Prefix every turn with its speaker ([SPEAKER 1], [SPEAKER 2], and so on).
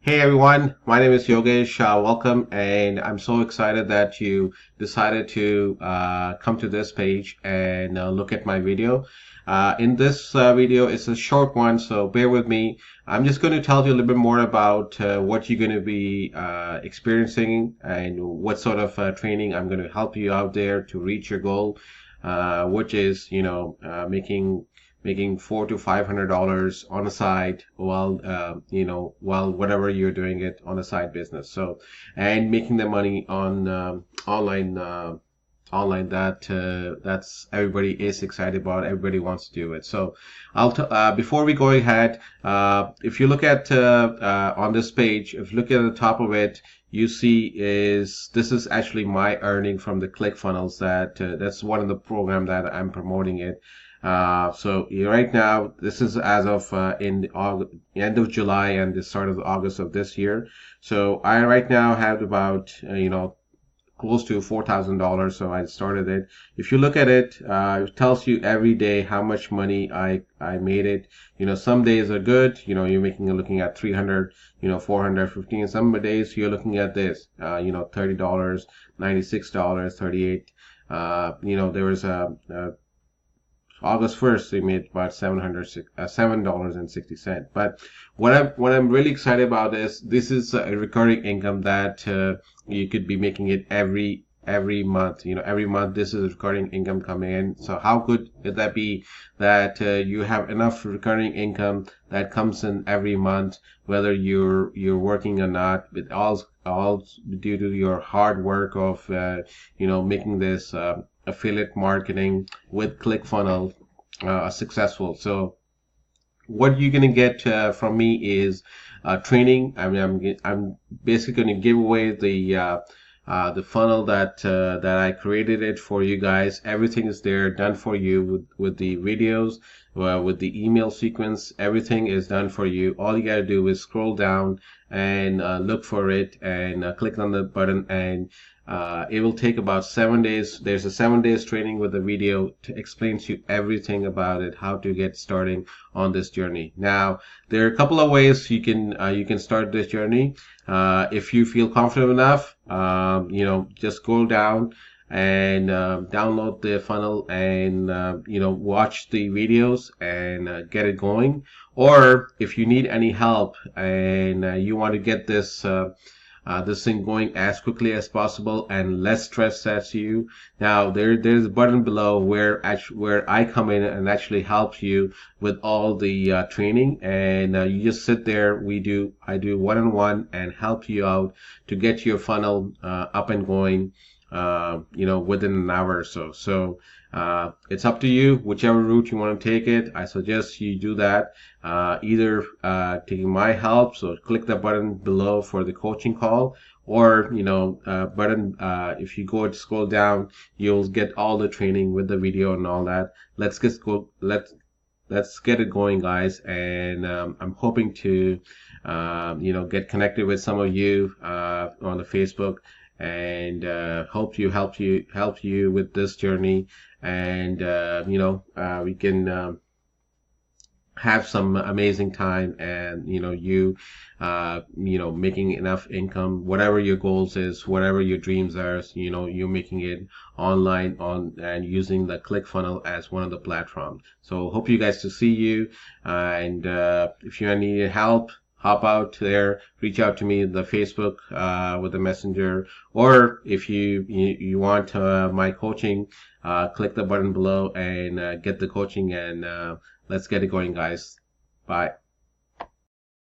[SPEAKER 1] Hey everyone, my name is Yogesh. Welcome, and I'm so excited that you decided to come to this page and look at my video. In this video, it's a short one, so bear with me. I'm just going to tell you a little bit more about what you're going to be experiencing and what sort of training I'm going to help you out there to reach your goal, which is, making $400 to $500 on the side while while whatever you're doing it on a side business. So and making the money on online that's everybody is excited about, everybody wants to do it. So before we go ahead, if you look at on this page, if you look at the top of it, you see is this is actually my earning from the ClickFunnels. That's one of the program that I'm promoting it. Right now, this is as of in the end of July and the start of August of this year. So I right now have about close to $4,000. So I started it. If you look at it, it tells you every day how much money I made it. Some days are good. You're looking at 300, 415. Some days you're looking at this, $30, $96, 38. There was a August 1st, we made about $7.60. But what I'm really excited about is this is a recurring income that you could be making it every month. Every month this is recurring income coming in. So how good would that be that you have enough recurring income that comes in every month, whether you're working or not, with all due to your hard work of making this affiliate marketing with ClickFunnels successful. So what you're gonna get from me is training. I mean, I'm basically gonna give away the funnel that I created it for you guys. Everything is there, done for you with the videos, with the email sequence. Everything is done for you. All you gotta do is scroll down and look for it and click on the button, and it will take about 7 days. There's a 7 days training with a video to explain to you everything about it, how to get starting on this journey. Now, there are a couple of ways you can start this journey. If you feel confident enough, just go down and download the funnel and watch the videos and get it going. Or if you need any help and you want to get this thing going as quickly as possible and less stress as you. Now there's a button below where I come in and actually help you with all the training, and you just sit there. I do one-on-one and help you out to get your funnel up and going within an hour or so. So it's up to you, whichever route you want to take it. I suggest you do that. Either taking my help, so click the button below for the coaching call, or if you go to scroll down, you'll get all the training with the video and all that. Let's get it going, guys. And I'm hoping to get connected with some of you on the Facebook, and help you with this journey, and we can have some amazing time, and making enough income, whatever your goals is, whatever your dreams are. You're making it online on and using the ClickFunnel as one of the platforms. So hope you guys to see you, and if you need help, hop out there, reach out to me in the Facebook with the messenger, or if you want my coaching, click the button below and get the coaching, and let's get it going, guys. Bye.